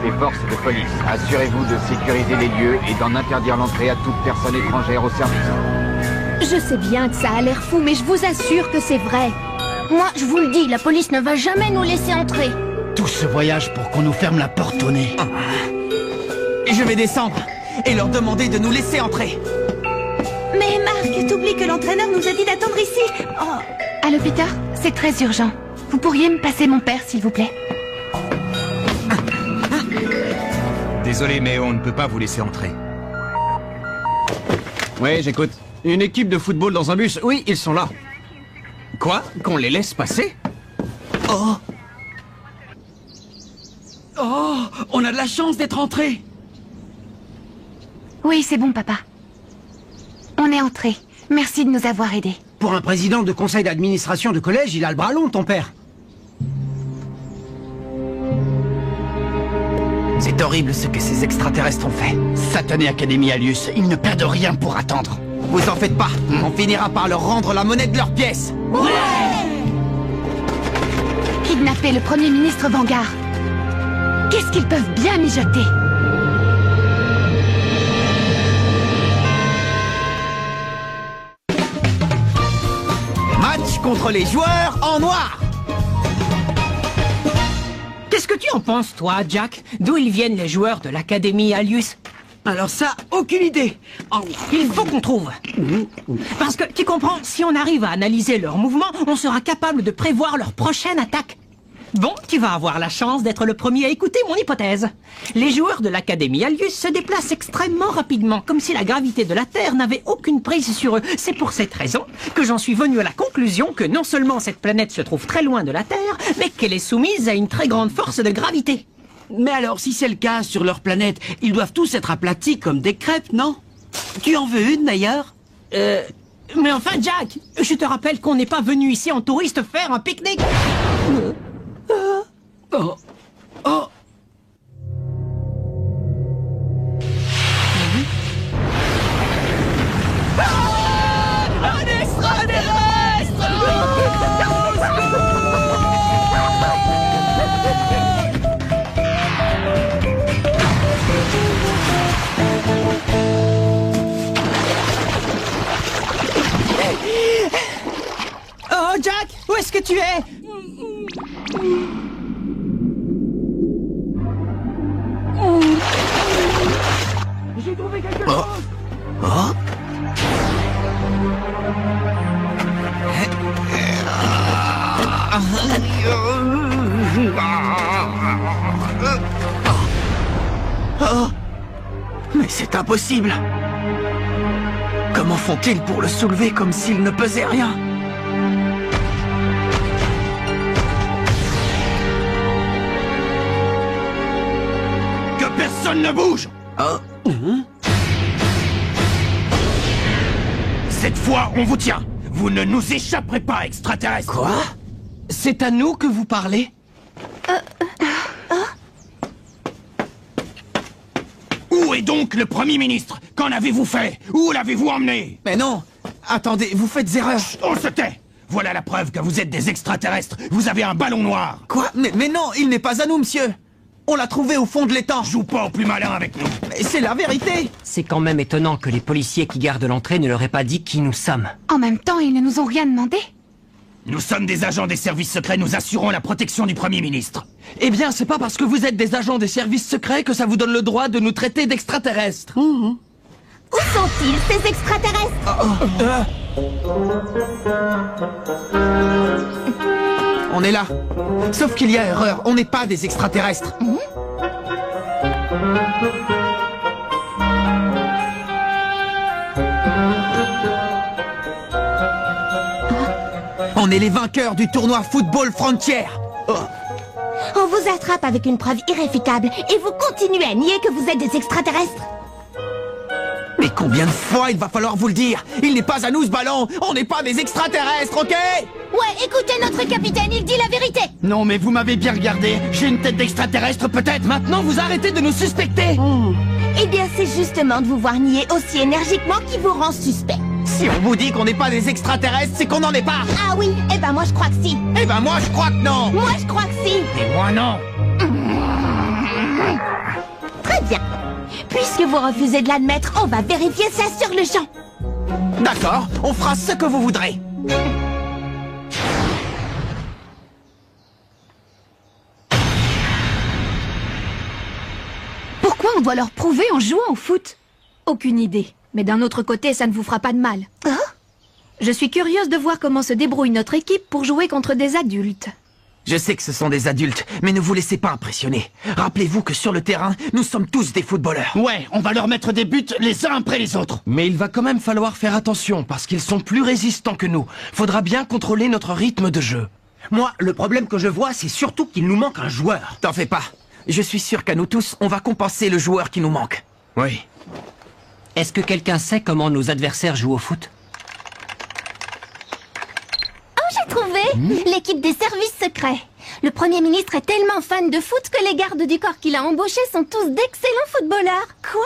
les forces de police. Assurez-vous de sécuriser les lieux et d'en interdire l'entrée à toute personne étrangère au service. Je sais bien que ça a l'air fou, mais je vous assure que c'est vrai. Moi, je vous le dis, la police ne va jamais nous laisser entrer. Tout ce voyage pour qu'on nous ferme la porte au nez. Je vais descendre et leur demander de nous laisser entrer. Mais Marc, t'oublies que l'entraîneur nous a dit d'attendre ici. Oh. Allô, Peter, c'est très urgent. Vous pourriez me passer mon père, s'il vous plaît? Désolé, mais on ne peut pas vous laisser entrer. Oui, j'écoute. Une équipe de football dans un bus. Oui, ils sont là. Quoi? Qu'on les laisse passer? Oh! Oh! On a de la chance d'être entrés! Oui, c'est bon, papa. On est entrés. Merci de nous avoir aidés. Pour un président de conseil d'administration de collège, il a le bras long, ton père. C'est horrible ce que ces extraterrestres ont fait. Satanée Académie Alius, ils ne perdent rien pour attendre. Vous en faites pas, on finira par leur rendre la monnaie de leurs pièces. Ouais! Kidnapper le Premier ministre Vanguard. Qu'est-ce qu'ils peuvent bien mijoter? Match contre les joueurs en noir. Qu'est-ce que tu en penses, toi, Jack? D'où ils viennent les joueurs de l'Académie Alius? Alors ça, aucune idée. Oh, il faut qu'on trouve. Parce que, tu comprends, si on arrive à analyser leurs mouvements, on sera capable de prévoir leur prochaine attaque. Bon, tu vas avoir la chance d'être le premier à écouter mon hypothèse. Les joueurs de l'Académie Alius se déplacent extrêmement rapidement, comme si la gravité de la Terre n'avait aucune prise sur eux. C'est pour cette raison que j'en suis venu à la conclusion que non seulement cette planète se trouve très loin de la Terre, mais qu'elle est soumise à une très grande force de gravité. Mais alors, si c'est le cas sur leur planète, ils doivent tous être aplatis comme des crêpes, non? Tu en veux une, d'ailleurs? Mais enfin, Jack, je te rappelle qu'on n'est pas venu ici en touriste faire un pique-nique. Oh. Oh. Un extraterrestre! Oh, Jack, où est-ce que tu es? J'ai trouvé quelque chose. Oh. Oh. Mais c'est impossible. Comment font-ils pour le soulever comme s'il ne pesait rien? Que personne ne bouge! Oh. Cette fois, on vous tient! Vous ne nous échapperez pas, extraterrestres! Quoi? C'est à nous que vous parlez? Où est donc le Premier ministre? Qu'en avez-vous fait? Où l'avez-vous emmené? Mais non! Attendez, vous faites erreur! On se tait! Voilà la preuve que vous êtes des extraterrestres! Vous avez un ballon noir! Quoi? Mais non, il n'est pas à nous, monsieur! On l'a trouvé au fond de l'étang! Joue pas au plus malin avec nous! Mais c'est la vérité! C'est quand même étonnant que les policiers qui gardent l'entrée ne leur aient pas dit qui nous sommes. En même temps, ils ne nous ont rien demandé. Nous sommes des agents des services secrets, nous assurons la protection du Premier ministre. Eh bien, c'est pas parce que vous êtes des agents des services secrets que ça vous donne le droit de nous traiter d'extraterrestres. Où sont-ils, ces extraterrestres? On est là. Sauf qu'il y a erreur, on n'est pas des extraterrestres. On est les vainqueurs du tournoi Football Frontier. Oh. On vous attrape avec une preuve irréfutable et vous continuez à nier que vous êtes des extraterrestres. Mais combien de fois il va falloir vous le dire? Il n'est pas à nous ce ballon. On n'est pas des extraterrestres, ok? Ouais, écoutez notre capitaine, il dit la vérité. Non, mais vous m'avez bien regardé. J'ai une tête d'extraterrestre, peut-être. Maintenant, vous arrêtez de nous suspecter. Eh bien, c'est justement de vous voir nier aussi énergiquement qui vous rend suspect. Si on vous dit qu'on n'est pas des extraterrestres, c'est qu'on n'en est pas. Ah oui, eh ben moi je crois que si. Eh ben moi je crois que non. Moi je crois que si. Et moi non! Très bien. Puisque vous refusez de l'admettre, on va vérifier ça sur le champ. D'accord, on fera ce que vous voudrez. Pourquoi on doit leur prouver en jouant au foot? Aucune idée. Mais d'un autre côté, ça ne vous fera pas de mal. Hein? Je suis curieuse de voir comment se débrouille notre équipe pour jouer contre des adultes. Je sais que ce sont des adultes, mais ne vous laissez pas impressionner. Rappelez-vous que sur le terrain, nous sommes tous des footballeurs. Ouais, on va leur mettre des buts les uns après les autres. Mais il va quand même falloir faire attention, parce qu'ils sont plus résistants que nous. Faudra bien contrôler notre rythme de jeu. Moi, le problème que je vois, c'est surtout qu'il nous manque un joueur. T'en fais pas. Je suis sûr qu'à nous tous, on va compenser le joueur qui nous manque. Oui. Est-ce que quelqu'un sait comment nos adversaires jouent au foot? J'ai trouvé l'équipe des services secrets. Le Premier ministre est tellement fan de foot que les gardes du corps qu'il a embauchés sont tous d'excellents footballeurs. Quoi?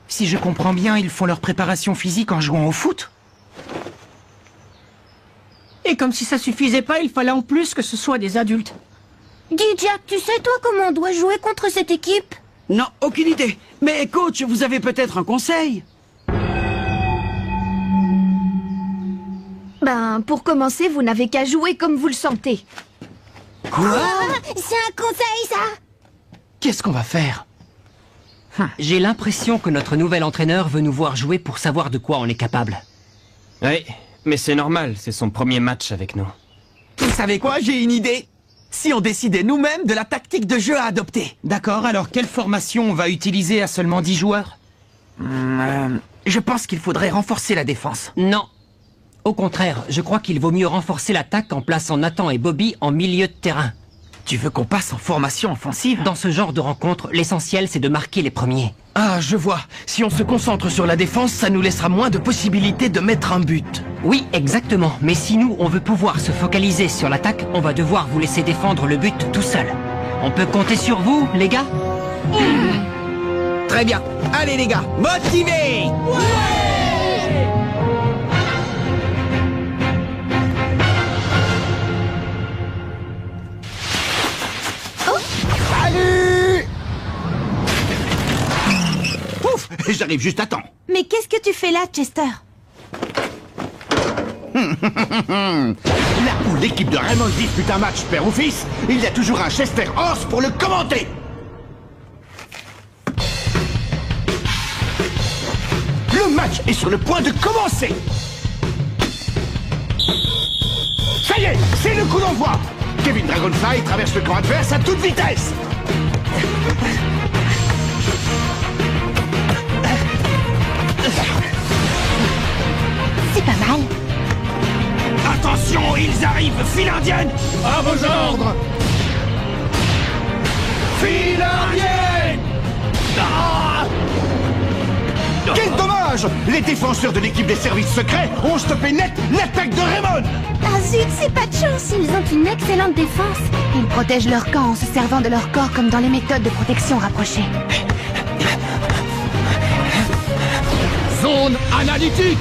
Si je comprends bien, ils font leur préparation physique en jouant au foot. Et comme si ça suffisait pas, il fallait en plus que ce soit des adultes. Dis Jack, tu sais toi comment on doit jouer contre cette équipe? Non, aucune idée. Mais coach, vous avez peut-être un conseil? Ben, pour commencer, vous n'avez qu'à jouer comme vous le sentez. Quoi? C'est un conseil, ça? Qu'est-ce qu'on va faire? J'ai l'impression que notre nouvel entraîneur veut nous voir jouer pour savoir de quoi on est capable. Oui, mais c'est normal, c'est son premier match avec nous. Vous savez quoi? J'ai une idée. Si on décidait nous-mêmes de la tactique de jeu à adopter. D'accord, alors quelle formation on va utiliser à seulement 10 joueurs? Je pense qu'il faudrait renforcer la défense. Non. Au contraire, je crois qu'il vaut mieux renforcer l'attaque en plaçant Nathan et Bobby en milieu de terrain. Tu veux qu'on passe en formation offensive? Dans ce genre de rencontre, l'essentiel c'est de marquer les premiers. Ah, je vois. Si on se concentre sur la défense, ça nous laissera moins de possibilités de mettre un but. Oui, exactement. Mais si nous, on veut pouvoir se focaliser sur l'attaque, on va devoir vous laisser défendre le but tout seul. On peut compter sur vous, les gars? Très bien. Allez les gars, motivés! Salut! Ouf, j'arrive juste à temps. Mais qu'est-ce que tu fais là, Chester? Là où l'équipe de Raymond dispute un match père ou fils, il y a toujours un Chester Horse pour le commenter. Le match est sur le point de commencer. Ça y est, c'est le coup d'envoi. Kevin Dragonfly traverse le camp adverse à toute vitesse. C'est pas mal. Attention, ils arrivent, file indienne. À vos ordres. File indienne. Ah! Quel dommage! Les défenseurs de l'équipe des services secrets ont stoppé net l'attaque de Raymond. Ah zut, c'est pas de chance. Ils ont une excellente défense. Ils protègent leur camp en se servant de leur corps comme dans les méthodes de protection rapprochées. Zone analytique.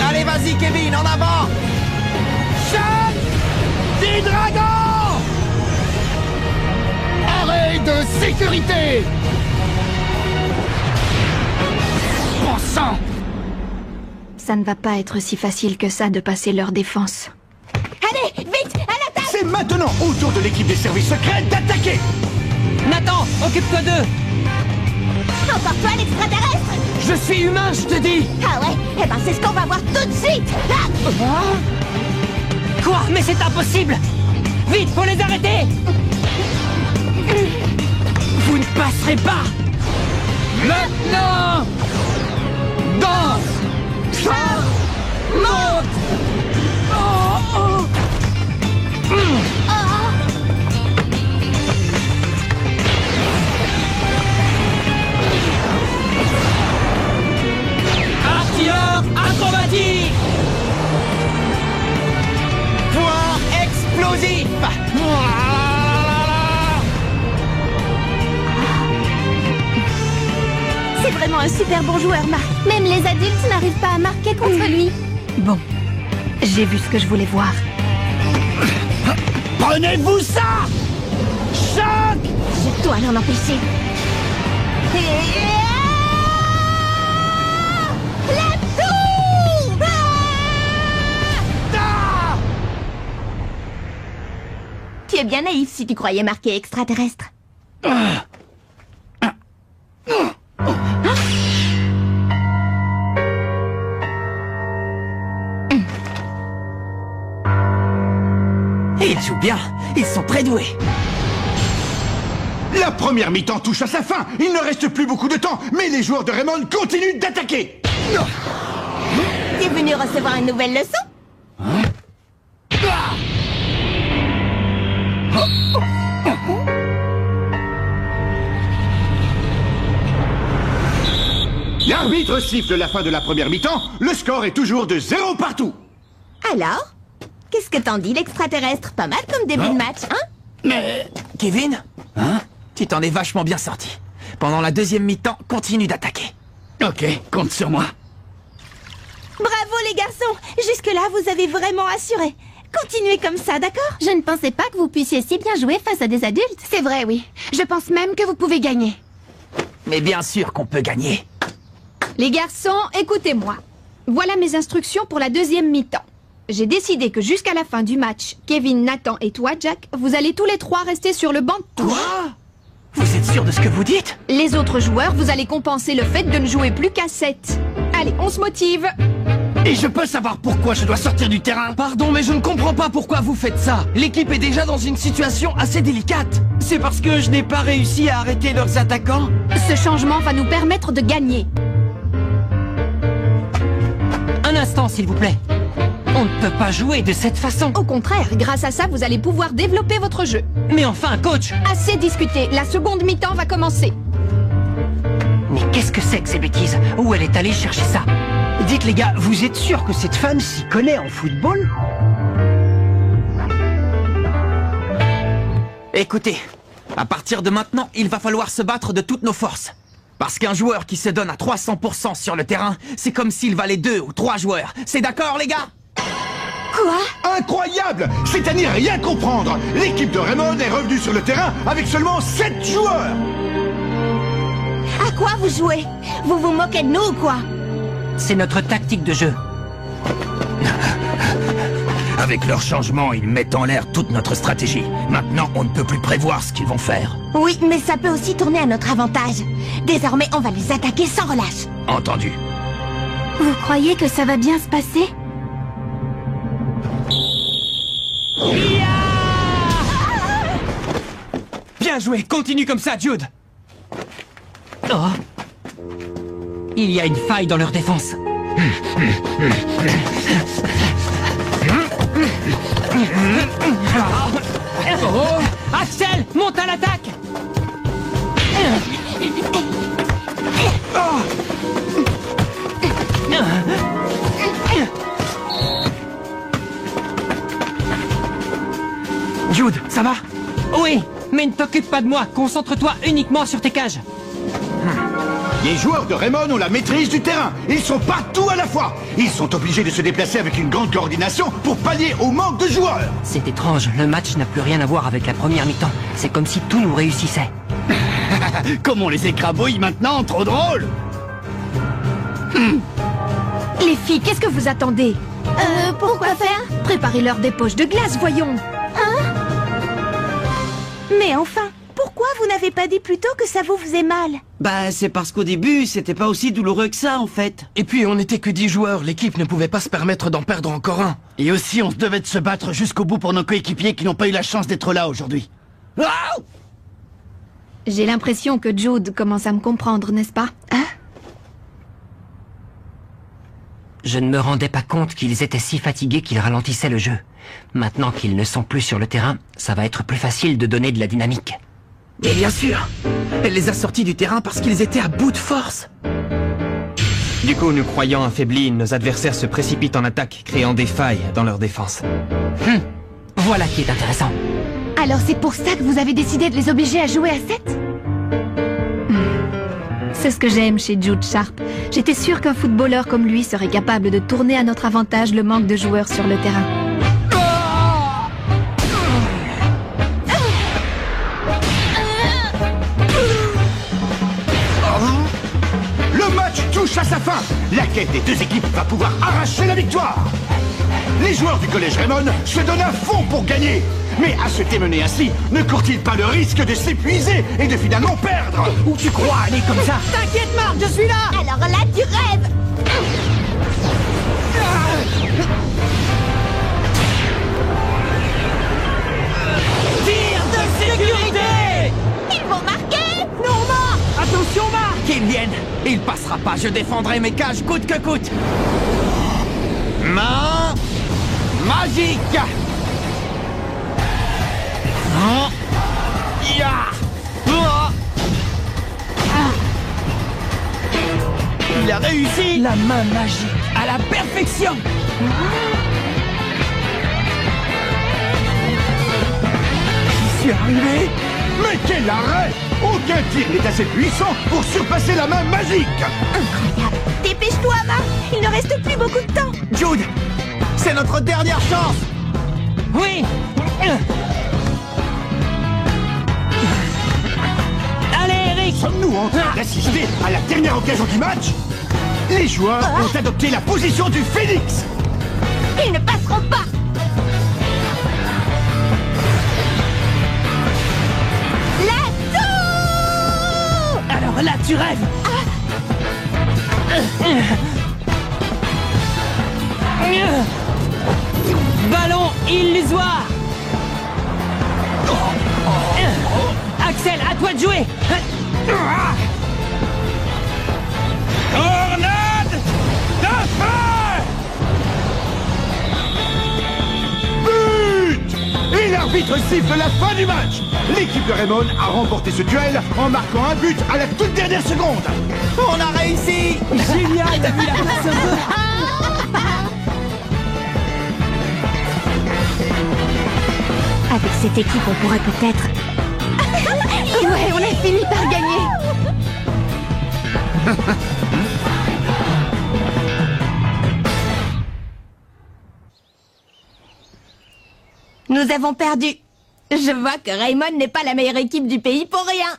Allez, vas-y Kevin, en avant! Chasse des dragons! Arrêt de sécurité! Bon sang! Ça ne va pas être si facile que ça de passer leur défense. Allez, vite, à l'attaque! C'est maintenant au tour de l'équipe des services secrets d'attaquer! Nathan, occupe-toi d'eux! Encore toi, l'extraterrestre! Je suis humain, je te dis! Ah ouais? Eh ben c'est ce qu'on va voir tout de suite! Ah! Quoi? Mais c'est impossible! Vite, faut les arrêter! Vous ne passerez pas! Maintenant! Danse! Char! Monte! Artilleur acrobatique! Point explosif! vraiment un super bon joueur, Marc. Même les adultes n'arrivent pas à marquer contre lui. Bon, j'ai vu ce que je voulais voir. Prenez-vous ça! Choc! Je dois l'en empêcher. La tour! Tu es bien naïf si tu croyais marquer extraterrestre. Ils jouent bien, ils sont très doués. La première mi-temps touche à sa fin. Il ne reste plus beaucoup de temps, mais les joueurs de Raymond continuent d'attaquer. T'es venu recevoir une nouvelle leçon? L'arbitre siffle la fin de la première mi-temps. Le score est toujours de 0 partout. Alors? Qu'est-ce que t'en dis, l'extraterrestre? Pas mal comme début de match, hein? Mais... Kevin? Hein? Tu t'en es vachement bien sorti. Pendant la deuxième mi-temps, continue d'attaquer. Ok, compte sur moi. Bravo les garçons! Jusque-là, vous avez vraiment assuré. Continuez comme ça, d'accord? Je ne pensais pas que vous puissiez si bien jouer face à des adultes. C'est vrai, oui. Je pense même que vous pouvez gagner. Mais bien sûr qu'on peut gagner. Les garçons, écoutez-moi. Voilà mes instructions pour la deuxième mi-temps. J'ai décidé que jusqu'à la fin du match, Kevin, Nathan et toi, Jack, vous allez tous les trois rester sur le banc de touche. Quoi? Vous êtes sûr de ce que vous dites? Les autres joueurs, vous allez compenser le fait de ne jouer plus qu'à 7. Allez, on se motive. Et je peux savoir pourquoi je dois sortir du terrain? Pardon, mais je ne comprends pas pourquoi vous faites ça. L'équipe est déjà dans une situation assez délicate. C'est parce que je n'ai pas réussi à arrêter leurs attaquants? Ce changement va nous permettre de gagner. Un instant, s'il vous plaît. On ne peut pas jouer de cette façon. Au contraire, grâce à ça, vous allez pouvoir développer votre jeu. Mais enfin, coach! Assez discuté, la seconde mi-temps va commencer. Mais qu'est-ce que c'est que ces bêtises? Où elle est allée chercher ça? Dites les gars, vous êtes sûr que cette femme s'y connaît en football? Écoutez, à partir de maintenant, il va falloir se battre de toutes nos forces. Parce qu'un joueur qui se donne à 300% sur le terrain, c'est comme s'il valait 2 ou 3 joueurs. C'est d'accord, les gars? Quoi? Incroyable! C'est à n'y rien comprendre. L'équipe de Raymond est revenue sur le terrain avec seulement 7 joueurs. À quoi vous jouez? Vous vous moquez de nous ou quoi? C'est notre tactique de jeu. Avec leur changement, ils mettent en l'air toute notre stratégie. Maintenant, on ne peut plus prévoir ce qu'ils vont faire. Oui, mais ça peut aussi tourner à notre avantage. Désormais, on va les attaquer sans relâche. Entendu. Vous croyez que ça va bien se passer? Bien joué, continue comme ça, Jude. Oh. Il y a une faille dans leur défense. Oh. Axel, monte à l'attaque. Jude, ça va? Oui, mais ne t'occupe pas de moi. Concentre-toi uniquement sur tes cages. Les joueurs de Raymond ont la maîtrise du terrain. Ils sont partout à la fois. Ils sont obligés de se déplacer avec une grande coordination pour pallier au manque de joueurs. C'est étrange, le match n'a plus rien à voir avec la première mi-temps. C'est comme si tout nous réussissait. Comme on les écrabouille maintenant, trop drôle. Les filles, qu'est-ce que vous attendez? Pourquoi faire? Préparez-leur des poches de glace, voyons. Mais enfin, pourquoi vous n'avez pas dit plus tôt que ça vous faisait mal? Bah, c'est parce qu'au début, c'était pas aussi douloureux que ça, en fait. Et puis, on n'était que 10 joueurs. L'équipe ne pouvait pas se permettre d'en perdre encore un. Et aussi, on se devait de se battre jusqu'au bout pour nos coéquipiers qui n'ont pas eu la chance d'être là aujourd'hui. Ah! J'ai l'impression que Jude commence à me comprendre, n'est-ce pas? Hein? Je ne me rendais pas compte qu'ils étaient si fatigués qu'ils ralentissaient le jeu. Maintenant qu'ils ne sont plus sur le terrain, ça va être plus facile de donner de la dynamique. Et bien sûr, elle les a sortis du terrain parce qu'ils étaient à bout de force. Du coup, nous croyant affaiblis, nos adversaires se précipitent en attaque, créant des failles dans leur défense. Voilà qui est intéressant. Alors c'est pour ça que vous avez décidé de les obliger à jouer à 7? C'est ce que j'aime chez Jude Sharp. J'étais sûre qu'un footballeur comme lui serait capable de tourner à notre avantage le manque de joueurs sur le terrain. Le match touche à sa fin. La quête des deux équipes va pouvoir arracher la victoire. Les joueurs du collège Raymond se donnent à fond pour gagner. Mais à se démener ainsi, ne court-il pas le risque de s'épuiser et de finalement perdre? Où tu crois aller comme ça? T'inquiète, Marc, je suis là! Alors là, tu rêves! Tir de sécurité! Ils vont marquer! Non, Marc! Attention, Marc! Qu'il vienne. Il passera pas, je défendrai mes cages coûte que coûte. Main magique. Ya. Il a réussi! La main magique, à la perfection! J'y suis arrivé! Mais quel arrêt! Aucun tir n'est assez puissant pour surpasser la main magique! Incroyable! Dépêche-toi, Marc! Il ne reste plus beaucoup de temps! Jude, c'est notre dernière chance. Oui! Allez, Eric! Sommes-nous en train d'assister à la dernière occasion du match? Les joueurs ont adopté la position du phénix! Ils ne passeront pas! Alors là, tu rêves! Ballon illusoire! Axel, à toi de jouer! Tornade de feu! But! Et l'arbitre siffle la fin du match! L'équipe de Raymond a remporté ce duel en marquant un but à la toute dernière seconde! On a réussi. Génial, t'as vu la place un peu? Avec cette équipe, on pourrait peut-être... Ouais, on a fini par gagner. Nous avons perdu. Je vois que Raymond n'est pas la meilleure équipe du pays pour rien.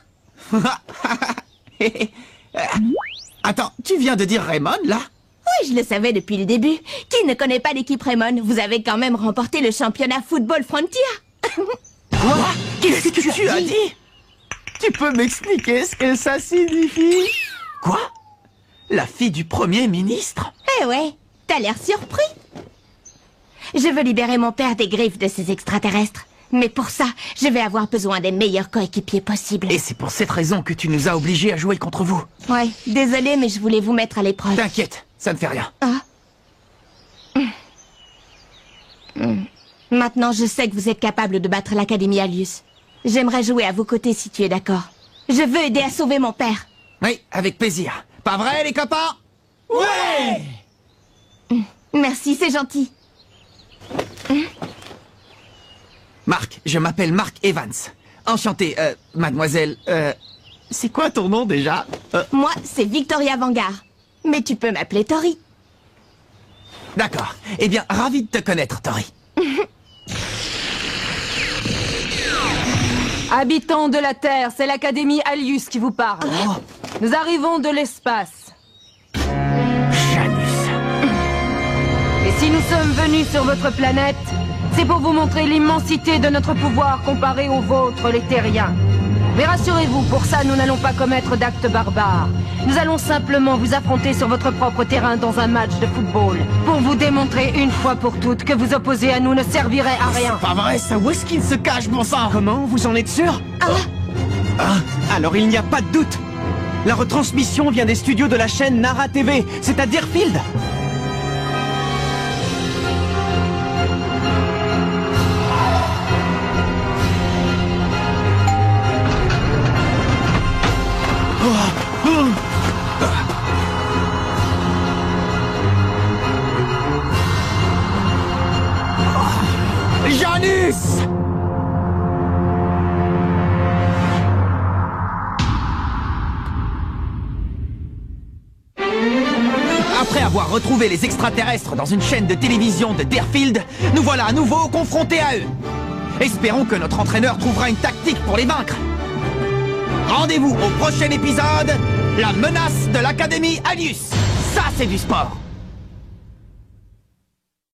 Attends, tu viens de dire Raymond, là? Oui, je le savais depuis le début. Qui ne connaît pas l'équipe Raymond? Vous avez quand même remporté le championnat Football Frontier. Quoi? Qu'est-ce que tu as dit? Tu peux m'expliquer ce que ça signifie? Quoi? La fille du Premier ministre? Eh ouais, t'as l'air surpris. Je veux libérer mon père des griffes de ces extraterrestres. Mais pour ça, je vais avoir besoin des meilleurs coéquipiers possibles. Et c'est pour cette raison que tu nous as obligés à jouer contre vous. Ouais, désolé, mais je voulais vous mettre à l'épreuve. T'inquiète, ça ne fait rien. Ah. Maintenant, je sais que vous êtes capable de battre l'Académie Alius. J'aimerais jouer à vos côtés si tu es d'accord. Je veux aider à sauver mon père. Oui, avec plaisir. Pas vrai, les copains? Ouais! Merci, c'est gentil. Marc, je m'appelle Mark Evans. Enchanté, mademoiselle, c'est quoi ton nom déjà? Moi, c'est Victoria Vanguard. Mais tu peux m'appeler Tori. D'accord. Eh bien, ravi de te connaître, Tori. Habitants de la Terre, c'est l'Académie Alius qui vous parle. Nous arrivons de l'espace. Janus. Et si nous sommes venus sur votre planète, c'est pour vous montrer l'immensité de notre pouvoir comparé au vôtre, les terriens. Mais rassurez-vous, pour ça, nous n'allons pas commettre d'actes barbares. Nous allons simplement vous affronter sur votre propre terrain dans un match de football. Pour vous démontrer une fois pour toutes que vous opposer à nous ne servirait à rien. Pas vrai, ça, où est-ce qu'il se cache, bon sang? Comment? Vous en êtes sûr? Alors il n'y a pas de doute. La retransmission vient des studios de la chaîne Nara TV, c'est à Deerfield. Janus! avoir retrouvé les extraterrestres dans une chaîne de télévision de Deerfield, nous voilà à nouveau confrontés à eux. Espérons que notre entraîneur trouvera une tactique pour les vaincre. Rendez-vous au prochain épisode, la menace de l'Académie Alius. Ça, c'est du sport.